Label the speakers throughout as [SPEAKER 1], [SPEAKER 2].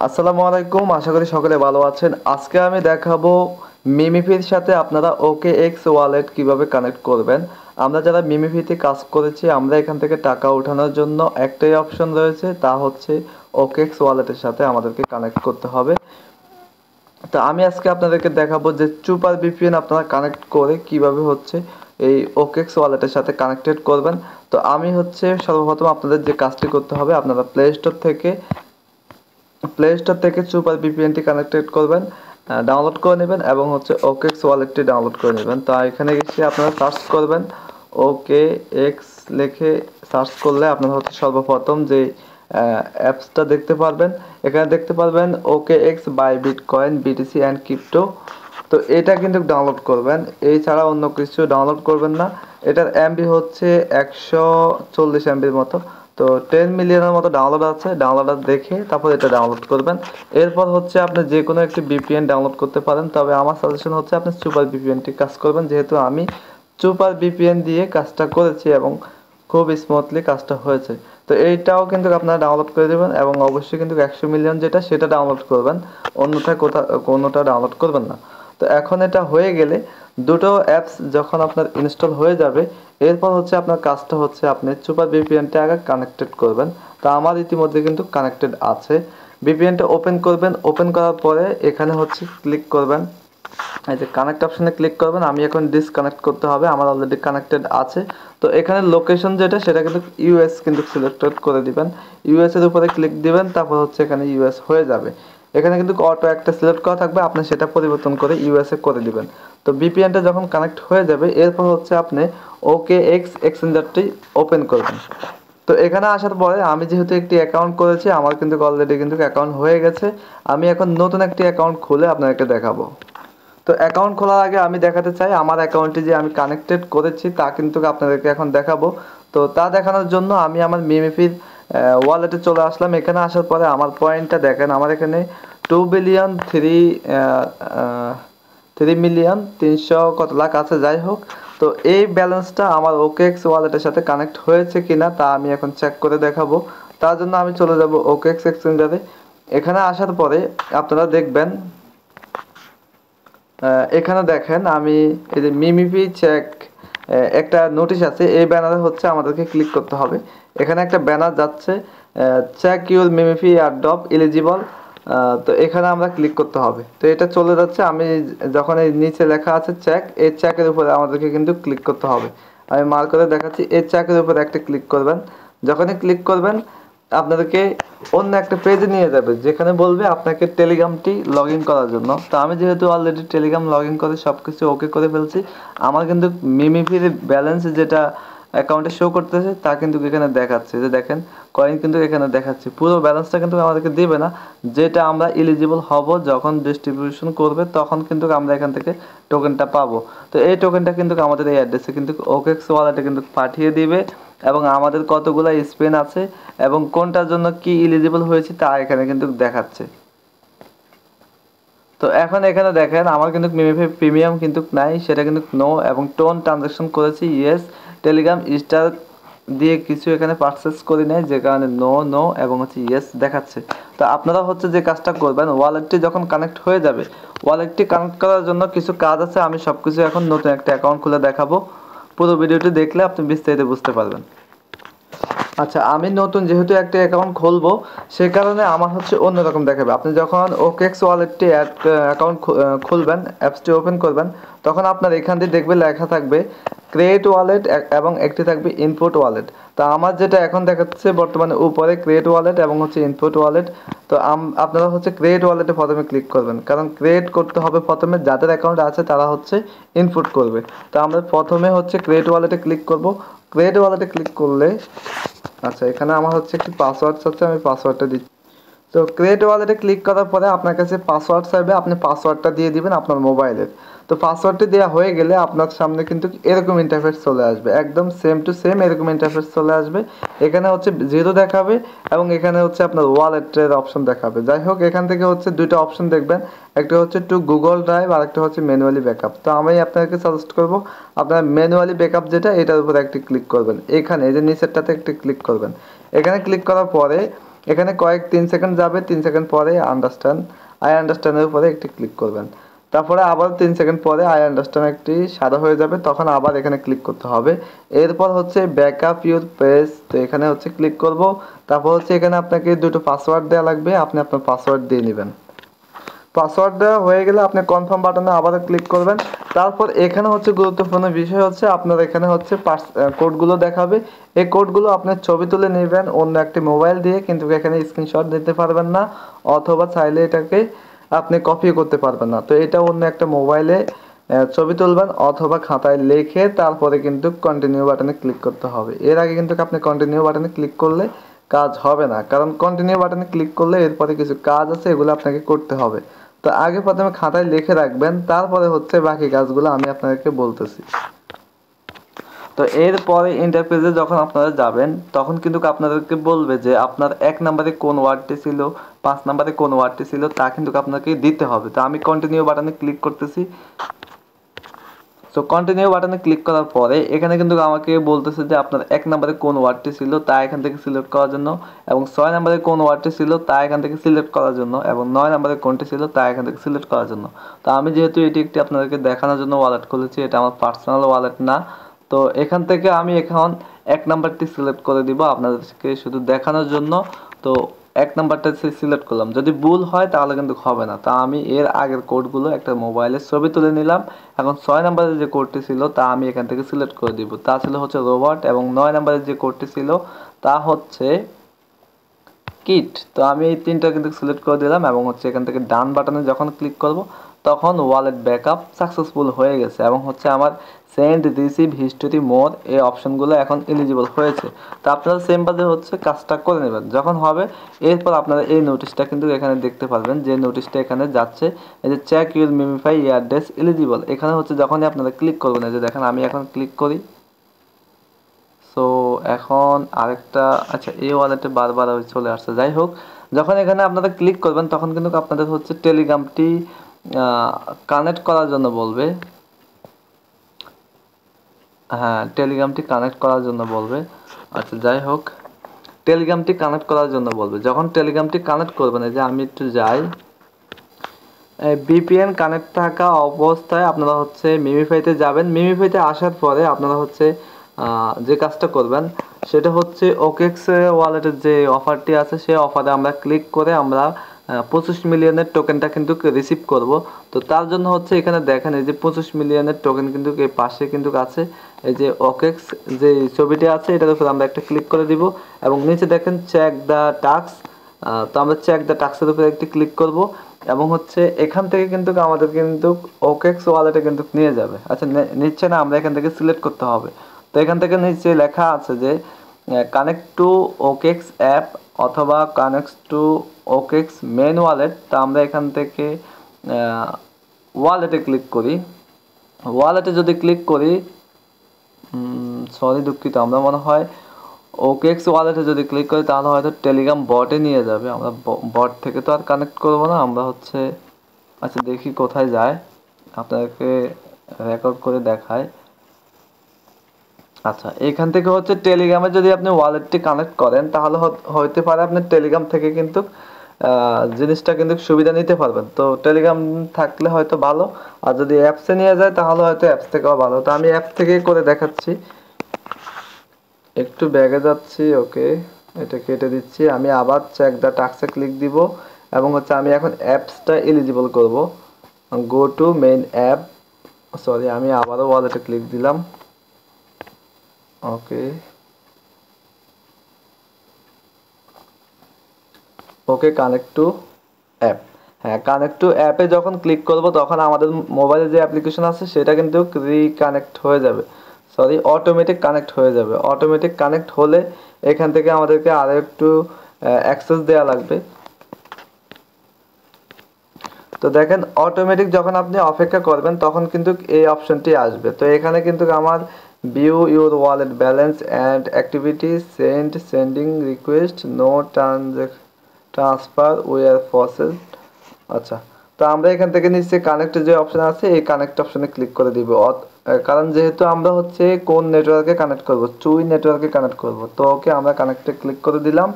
[SPEAKER 1] আসসালামু আলাইকুম, আশা করি সকলে ভালো আছেন। আজকে আমি দেখাবো মিমিফির সাথে আপনারা ওকে এক্স ওয়ালেট কিভাবে কানেক্ট করবেন। আমরা যারা মিমিফিতে কাজ করেছি আমরা এখান থেকে টাকা ওঠানোর জন্য একটাই অপশন রয়েছে, তা হচ্ছে ওকে এক্স ওয়ালেটের সাথে আমাদেরকে কানেক্ট করতে হবে। তো আমি আজকে আপনাদেরকে দেখাবো যে সুপার ভিপিএন আপনারা কানেক্ট করে কিভাবে হচ্ছে এই ওকেক্স ওয়ালেটের সাথে কানেক্টেড করবেন। তো আমি হচ্ছে সর্বপ্রথম আপনাদের যে কাজটি করতে হবে, আপনারা প্লে স্টোর থেকে সুপার ভিপিএনটি কানেক্টেড করবেন, ডাউনলোড করে নেবেন এবং হচ্ছে ওকেক্স ওয়ালেটটি ডাউনলোড করে নেবেন। তো এখানে গেছে আপনারা সার্চ করবেন ওকে এক্স লিখে সার্চ করলে আপনারা হচ্ছে সর্বপ্রথম যে অ্যাপসটা দেখতে পারবেন। এখানে দেখতে পারবেন OKX buy bitcoin BTC and crypto. তো এটা কিন্তু ডাউনলোড করবেন, এছাড়া অন্য কিছু ডাউনলোড করবেন না। এটার এমবি হচ্ছে 140 এমবির মতো। তো 10 মিলিয়নের মতো ডাউনলোড আছে, ডাউনলোডার দেখে তারপর এটা ডাউনলোড করবেন। এরপর হচ্ছে আপনি যে কোনো একটি ভিপিএন ডাউনলোড করতে পারেন, তবে আমার সাজেশন হচ্ছে আপনি সুপার ভিপিএনটি কাজ করবেন, যেহেতু আমি সুপার ভিপিএন দিয়ে কাজটা করেছি এবং খুব স্মুথলি কাজটা হয়েছে। তো এইটাও কিন্তু আপনারা ডাউনলোড করে দেবেন এবং অবশ্যই কিন্তু 100 মিলিয়ন যেটা সেটা ডাউনলোড করবেন, অন্যথায় কোনোটা ডাউনলোড করবেন না। তো এখন এটা হয়ে গেলে দুটো অ্যাপস যখন আপনার ইনস্টল হয়ে যাবে, এরপর হচ্ছে আপনার কাজটা হচ্ছে আপনি সুপার ভিপিএনটা আগে কানেক্টেড করবেন। তো আমার ইতিমধ্যে কিন্তু কানেক্টেড আছে। ভিপিএনটা ওপেন করবেন, ওপেন করার পরে এখানে হচ্ছে ক্লিক করবেন, এই যে কানেক্ট অপশনে ক্লিক করবেন। আমি এখন ডিসকানেক্ট করতে হবে, আমার অলরেডি কানেক্টেড আছে। তো এখানে লোকেশন যেটা সেটা কিন্তু ইউএস কিন্তু সিলেক্টেড করে দিবেন, ইউএস এর উপরে ক্লিক দিবেন, তারপর হচ্ছে এখানে ইউএস হয়ে যাবে। এখানে কিন্তু অটো একটা সিলেক্ট করা থাকবে, আপনি সেটা পরিবর্তন করে ইউএসএ করে দিবেন। তো ভিপিএনটা যখন কানেক্ট হয়ে যাবে এরপর হচ্ছে আপনি ওকে এক্স এক্সচেঞ্জারটি ওপেন করবেন। তো এখানে আসার পরে আমি যেহেতু একটি অ্যাকাউন্ট করেছি, আমার কিন্তু অলরেডি কিন্তু অ্যাকাউন্ট হয়ে গেছে। আমি এখন নতুন একটি অ্যাকাউন্ট খুলে আপনাদেরকে দেখাবো। তো অ্যাকাউন্ট খোলার আগে আমি দেখাতে চাই আমার অ্যাকাউন্টটি যে আমি কানেক্টেড করেছি তা কিন্তু আপনাদেরকে এখন দেখাবো। তো তা দেখানোর জন্য আমি আমার মিমিফির ওয়ালেটে চলে আসলাম। এখানে আসার পরে আমার পয়েন্টটা দেখেন, আমার এখানে 2,03,300,000 কত লাখ আছে, যাই হোক। তো এই ব্যালেন্সটা আমার ওকেএক্স ওয়ালেটের সাথে কানেক্ট হয়েছে কিনা তা আমি এখন চেক করে দেখাবো। তার জন্য আমি চলে যাব ওকেএক্স এক্সচেঞ্জারে। এখানে আসার পরে আপনারা দেখবেন, এখানে দেখেন আমি এই যে মিমিপি চেক একটা নোটিশ আছে, এই ব্যানারে হচ্ছে আমাদেরকে ক্লিক করতে হবে। এখানে একটা ব্যানার যাচ্ছে চেক ইউর মিমিপি এয়ারড্রপ এলিজিবল। তো এখানে আমরা ক্লিক করতে হবে। তো এটা চলে যাচ্ছে, আমি যখন এই নিচে লেখা আছে চেক, এই চেকের উপরে আমাদেরকে কিন্তু ক্লিক করতে হবে। আমি মার্ক করে দেখাচ্ছি, এই চেকের উপরে একটা ক্লিক করবেন। যখনই ক্লিক করবেন আপনাদেরকে অন্য একটা পেজে নিয়ে যাবে, যেখানে বলবে আপনাকে টেলিগ্রামটি লগ ইন করার জন্য। তো আমি যেহেতু অলরেডি টেলিগ্রাম লগ ইন করে সব কিছু ওকে করে ফেলছি, আমার কিন্তু মিমিফির ব্যালেন্স যেটা অ্যাকাউন্টে শো করতেছে তা কিন্তু এখানে দেখাচ্ছে, যে দেখেন কয়েন কিন্তু এখানে দেখাচ্ছে। পুরো ব্যালেন্সটা কিন্তু আমাদেরকে দেবে না, যেটা আমরা এলিজিবল হব যখন ডিস্ট্রিবিউশন করবে তখন কিন্তু আমরা এখান থেকে টোকেনটা পাবো। তো এই টোকেনটা কিন্তু আমাদের এই অ্যাড্রেসে কিন্তু ওকেক্স ওয়ালেটে কিন্তু পাঠিয়ে দিবে এবং আমাদের কতগুলো স্পেন আছে এবং কোনটার জন্য কি এলিজিবল হয়েছে তা এখানে কিন্তু দেখাচ্ছে। তো এখন এখানে দেখেন আমার কিন্তু মিমিফি প্রিমিয়াম কিন্তু নাই, সেটা কিন্তু নো, এবং টোন ট্রানজাকশন করেছি ইয়েস, টেলিগ্রাম স্টার দিয়ে কিছু এখানে পারচেস করি নাই, যে কারণে নো নো এবং হচ্ছে ইয়েস দেখাচ্ছে। তো আপনারা হচ্ছে যে কাজটা করবেন, ওয়ালেটটি যখন কানেক্ট হয়ে যাবে, ওয়ালেটটি কানেক্ট করার জন্য কিছু কাজ আছে, আমি সব কিছু এখন নতুন একটা অ্যাকাউন্ট খুলে দেখাবো। পুরো ভিডিওটি দেখলে আপনি বিস্তারিত বুঝতে পারবেন। আচ্ছা, আমি নতুন যেহেতু একটা অ্যাকাউন্ট খুলবো, সে কারণে আমার হচ্ছে অন্যরকম দেখাবে। আপনি যখন ওকেক্স ওয়ালেটটি অ্যাকাউন্ট খুলবেন, অ্যাপসটি ওপেন করবেন, তখন আপনার এখান দিয়ে দেখবে লেখা থাকবে ক্রিয়েট ওয়ালেট এবং একটি থাকবে ইনপুট ওয়ালেট। তো আমার যেটা এখন দেখাচ্ছে বর্তমানে উপরে ক্রিয়েট ওয়ালেট এবং হচ্ছে ইনপুট ওয়ালেট। তো আপনারা হচ্ছে ক্রিয়েট ওয়ালেটে প্রথমে ক্লিক করবেন, কারণ ক্রিয়েট করতে হবে প্রথমে, যাদের অ্যাকাউন্ট আছে তারা হচ্ছে ইনপুট করবে। তো আমরা প্রথমে হচ্ছে ক্রিয়েট ওয়ালেটে ক্লিক করব। ক্রিয়েট ওয়ালেটে ক্লিক করলে আচ্ছা, এখানে আমার হচ্ছে একটি পাসওয়ার্ড চাচ্ছে, আমি পাসওয়ার্ডটা দিচ্ছি। তো ক্রিয়েট ওয়ালেটে ক্লিক করার পরে আপনার কাছে পাসওয়ার্ড চাইবে, আপনি পাসওয়ার্ডটা দিয়ে দিবেন আপনার মোবাইলের। তো পাসওয়ার্ডটি দেওয়া হয়ে গেলে আপনার সামনে কিন্তু এরকম ইন্টারফেস চলে আসবে, একদম সেম টু সেম এরকম ইন্টারফেস চলে আসবে। এখানে হচ্ছে জিরো দেখাবে এবং এখানে হচ্ছে আপনার ওয়ালেটের অপশন দেখাবে। যাই হোক, এখান থেকে হচ্ছে দুইটা অপশন দেখবেন, একটা হচ্ছে টু গুগল ড্রাইভ আর একটা হচ্ছে ম্যানুয়ালি ব্যাকআপ। তো আমি আপনাকে সাজেস্ট করব আপনার ম্যানুয়ালি ব্যাকআপ যেটা, এটার উপর একটি ক্লিক করবেন। এখানে এই যে নিচেরটাতে একটি ক্লিক করবেন। এখানে ক্লিক করার পরে এখানে কয়েক 3 সেকেন্ড যাবে, 3 সেকেন্ড পরে আন্ডারস্ট্যান্ড, আই আন্ডারস্ট্যান্ডের উপরে একটি ক্লিক করবেন। তারপরে আবার 3 সেকেন্ড পরে আই আন্ডারস্ট্যান্ড একটি সাদা হয়ে যাবে, তখন আবার এখানে ক্লিক করতে হবে। এরপর হচ্ছে ব্যাকআপ ইউর পেজ, তো এখানে হচ্ছে ক্লিক করব। তারপর হচ্ছে এখানে আপনাকে দুটো পাসওয়ার্ড দেওয়া লাগবে, আপনি আপনার পাসওয়ার্ড দিয়ে নেবেন। পাসওয়ার্ড দেওয়া হয়ে গেলে আপনি কনফার্ম বাটনে আবার ক্লিক করবেন। তারপর এখানে হচ্ছে গুরুত্বপূর্ণ বিষয় হচ্ছে আপনার এখানে হচ্ছে কোডগুলো দেখাবে। এই কোডগুলো আপনার ছবি তুলে নেবেন অন্য একটি মোবাইল দিয়ে, কিন্তু এখানে স্ক্রিনশট দিতে পারবেন না, অথবা চাইলে এটাকে আপনি কপি করতে পারবেন না। তো এটা অন্য একটা মোবাইলে ছবি তুলবেন অথবা খাতায় লিখে তারপরে কিন্তু কন্টিনিউ বাটনে ক্লিক করতে হবে। এর আগে কিন্তু আপনি কন্টিনিউ বাটনে ক্লিক করলে কাজ হবে না, কারণ কন্টিনিউ বাটনে ক্লিক করলে এরপরে কিছু কাজ আছে, এগুলো আপনাকে করতে হবে। তো আগে প্রথমে খাতায় লিখে রাখবেন, তারপরে হচ্ছে বাকি কাজগুলো আমি আপনাদেরকে বলতেছি। তো এরপরে ইন্টারফেসে যখন আপনারা যাবেন তখন কিন্তু আপনাদেরকে বলবে যে আপনার 1 নম্বরে কোন ওয়ার্ডটি ছিল, 5 নম্বরে কোন ওয়ার্ডটি ছিল, তা কিন্তু আপনাকে দিতে হবে। তো আমি কন্টিনিউ বাটনে ক্লিক করতেছি। তো কন্টিনিউ বাটনে ক্লিক করার পরে এখানে কিন্তু আমাকে বলতেছে যে আপনার 1 নম্বরে কোন ওয়ার্ডটি ছিল তা এখান থেকে সিলেক্ট করার জন্য, এবং 6 নম্বরে কোন ওয়ার্ডটি ছিল তা এখান থেকে সিলেক্ট করার জন্য, এবং 9 নম্বরে কোনটি ছিল তা এখান থেকে সিলেক্ট করার জন্য। তো আমি যেহেতু এটি একটি আপনাদেরকে দেখানোর জন্য ওয়ালেট খুলেছি, এটা আমার পার্সোনাল ওয়ালেট না, তো এখান থেকে আমি এখন 1 নম্বরটি সিলেক্ট করে দিব আপনাদেরকে শুধু দেখানোর জন্য। তো 1 নম্বরটা সিলেক্ট করলাম, যদি ভুল হয় তাহলে কিন্তু হবে না। তা আমি এর আগের কোডগুলো একটা মোবাইলের ছবি তুলে নিলাম। এখন 6 নম্বরের যে কোডটি ছিল তা আমি এখান থেকে সিলেক্ট করে দিব, তা ছিল হচ্ছে রোবট, এবং 9 নম্বরের যে কোডটি ছিল তা হচ্ছে কিট। তো আমি এই তিনটা কিন্তু সিলেক্ট করে দিলাম, এবং হচ্ছে এখান থেকে ডান বাটনে যখন ক্লিক করব তখন ওয়ালেট ব্যাকআপ সাকসেসফুল হয়ে গেছে, এবং হচ্ছে আমার সেন্ড রিসিভ হিস্টোরি মোর এই অপশনগুলো এখন এলিজিবল হয়েছে। তো আপনারা সেমভাবে হচ্ছে কাজটা করে নেবেন। যখন হবে এরপর আপনারা এই নোটিশটা কিন্তু এখানে দেখতে পারবেন, যে নোটিশটা এখানে যাচ্ছে, এই যে চেক ইউর মিমিফাই এয়ারড্রেস এলিজিবল, এখানে হচ্ছে যখনই আপনারা ক্লিক করবেন, এই যে দেখেন আমি এখন ক্লিক করি। সো এখন আরেকটা, আচ্ছা এই ওয়ালেটে বারবার চলে আসছে, যাই হোক, যখন এখানে আপনারা ক্লিক করবেন তখন কিন্তু আপনাদের হচ্ছে টেলিগ্রামটি কানেক্ট করার জন্য বলবে। হ্যাঁ, টেলিগ্রামটি কানেক্ট করার জন্য বলবে। আচ্ছা যাই হোক, টেলিগ্রামটি কানেক্ট করার জন্য বলবে। যখন টেলিগ্রামটি কানেক্ট করবেন, এই যে আমি একটু যাই, ভিপিএন কানেক্ট থাকা অবস্থায় আপনারা হচ্ছে মিমিফাইতে যাবেন। মিমিফাইতে আসার পরে আপনারা হচ্ছে যে কাজটা করবেন সেটা হচ্ছে ওকেক্স ওয়ালেটের যে অফারটি আছে সেই অফারে আমরা ক্লিক করে আমরা 25 মিলিয়নের টোকেনটা কিন্তু রিসিভ করব। তো তার জন্য হচ্ছে এখানে দেখেন এই যে 25 মিলিয়নের টোকেন কিন্তু এই পাশে কিন্তু আছে, এই যে ওকেক্স যে ছবিটি আছে এটার উপর আমরা একটা ক্লিক করে দিব, এবং নিচে দেখেন চেক দ্য টাস্ক। তো আমরা চেক দ্য টাস্কের উপরে একটি ক্লিক করব, এবং হচ্ছে এখান থেকে কিন্তু আমাদের কিন্তু ওকেক্স ওয়ালেটে কিন্তু নিয়ে যাবে। আচ্ছা নিচ্ছে না, আমরা এখান থেকে সিলেক্ট করতে হবে। তো এখান থেকে নিচে লেখা আছে যে কানেক্ট টু ওকেক্স অ্যাপ অথবা connect to OKX main wallet. তো আমরা এখান থেকে ওয়ালেটে ক্লিক করি। ওয়ালেটে যদি ক্লিক করি, সরি দুঃখিত, আমরা মনে হয় ওকেক্স ওয়ালেটে যদি ক্লিক করি তাহলে হয়তো টেলিগ্রাম বটে নিয়ে যাবে। আমরা বট থেকে তো আর কানেক্ট করব না, আমরা হচ্ছে, আচ্ছা দেখি কোথায় যায়, আপনাদেরকে রেকর্ড করে দেখায়। আচ্ছা এখান থেকে হচ্ছে টেলিগ্রামে যদি আপনি ওয়ালেটটি কানেক্ট করেন তাহলে হইতে পারে আপনি টেলিগ্রাম থেকে কিন্তু জিনিসটা কিন্তু সুবিধা নিতে পারবেন। তো টেলিগ্রাম থাকলে হয়তো ভালো, আর যদি অ্যাপসে নিয়ে যায় তাহলে হয়তো অ্যাপস থেকেও ভালো। তো আমি অ্যাপ থেকে করে দেখাচ্ছি, একটু ব্যাগে যাচ্ছি, ওকে এটা কেটে দিচ্ছি, আমি আবার চেক দ্য টাস্কে ক্লিক দিব, এবং হচ্ছে আমি এখন অ্যাপসটা এলিজিবল করব। Go to main app, sorry আমি আবারও ওয়ালেটে ক্লিক দিলাম, ওকে ওকে কানেক্ট টু অ্যাপ। হ্যাঁ, কানেক্ট টু অ্যাপে যখন ক্লিক করব তখন আমাদের মোবাইলে যে অ্যাপ্লিকেশন আছে সেটা কিন্তু রিকানেক্ট হয়ে যাবে, সরি অটোমেটিক কানেক্ট হয়ে যাবে। অটোমেটিক কানেক্ট হলে এখান থেকে আমাদেরকে আরও একটু অ্যাক্সেস দেওয়া লাগবে। তো দেখেন অটোমেটিক যখন আপনি অপেক্ষা করবেন তখন কিন্তু এই অপশনটি আসবে। তো এখানে কিন্তু আমার view your wallet balance and activity, sending request, no transfer were process. আচ্ছা, তো আমরা এখান থেকে নিচে কানেক্ট যে অপশন আছে এই কানেক্ট অপশনে ক্লিক করে দিব, কারণ যেহেতু আমরা হচ্ছে কোন নেটওয়ার্কে কানেক্ট করব, চুই নেটওয়ার্কে কানেক্ট করব। তো ওকে আমরা কানেক্টে ক্লিক করে দিলাম।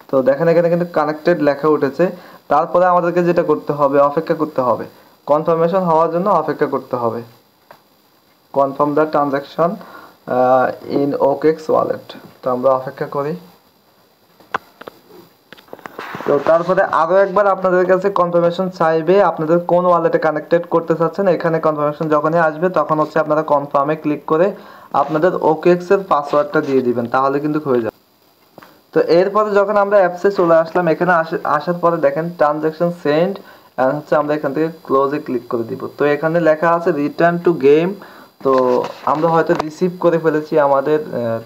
[SPEAKER 1] তো দেখেন এখানে কিন্তু কানেক্টেড লেখা উঠেছে। তারপরে আমাদেরকে যেটা করতে হবে, অপেক্ষা করতে হবে, কনফার্মেশন হওয়ার জন্য অপেক্ষা করতে হবে। Confirm the transaction in OKX wallet. তো আমরা অপেক্ষা করি। তো তারপরে আরও একবার আপনাদের কাছে কনফার্মেশন চাইবে আপনাদের কোন ওয়ালেটে কানেক্টেড করতে চাচ্ছেন। এখানে কনফার্মেশন যখনই আসবে তখন হচ্ছে আপনারা কনফার্মে ক্লিক করে আপনাদের OKX এর পাসওয়ার্ডটা দিয়ে দিবেন, তাহলে কিন্তু হয়ে যাবে। তো এরপরে যখন আমরা অ্যাপসে চলে আসলাম, এখানে আসার পরে দেখেন ট্রানজাকশন সেন্ড, আর হচ্ছে আমরা এখান থেকে ক্লোজে ক্লিক করে দিব। তো এখানে লেখা আছে রিটার্ন টু গেম। তো আমরা হয়তো রিসিভ করে ফেলেছি আমাদের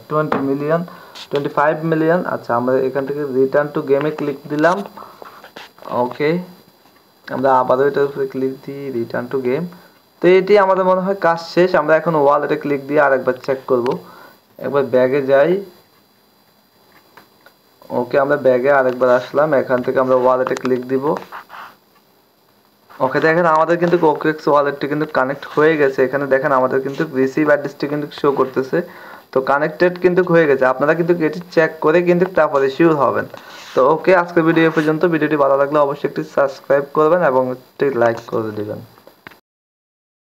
[SPEAKER 1] 25 মিলিয়ন। আচ্ছা, আমরা এখান থেকে রিটার্ন টু গেমে ক্লিক দিলাম। ওকে, আমরা আবারও এটার উপরে ক্লিক দিই, রিটার্ন টু গেম। তো এটি আমাদের মনে হয় কাজ শেষ। আমরা এখন ওয়ালেটে ক্লিক দিয়ে আরেকবার চেক করব। একবার ব্যাগে যাই। ওকে, আমরা ব্যাগে আরেকবার আসলাম, এখান থেকে আমরা ওয়ালেটে ক্লিক দিব। ওকে, দেখেন আমাদের কিন্তু OKX ওয়ালেটটি কিন্তু কানেক্ট হয়ে গেছে। এখানে দেখেন আমাদের কিন্তু রিসিভ অ্যাড্রেসটি কিন্তু শো করতেছে। তো কানেক্টেড কিন্তু হয়ে গেছে। আপনারা কিন্তু এটি চেক করে কিন্তু তারপরে শিওর হবেন। তো ওকে, আজকের ভিডিও পর্যন্ত। ভিডিওটি ভালো লাগলে অবশ্যই একটি সাবস্ক্রাইব করবেন এবং একটি লাইক করে দিবেন।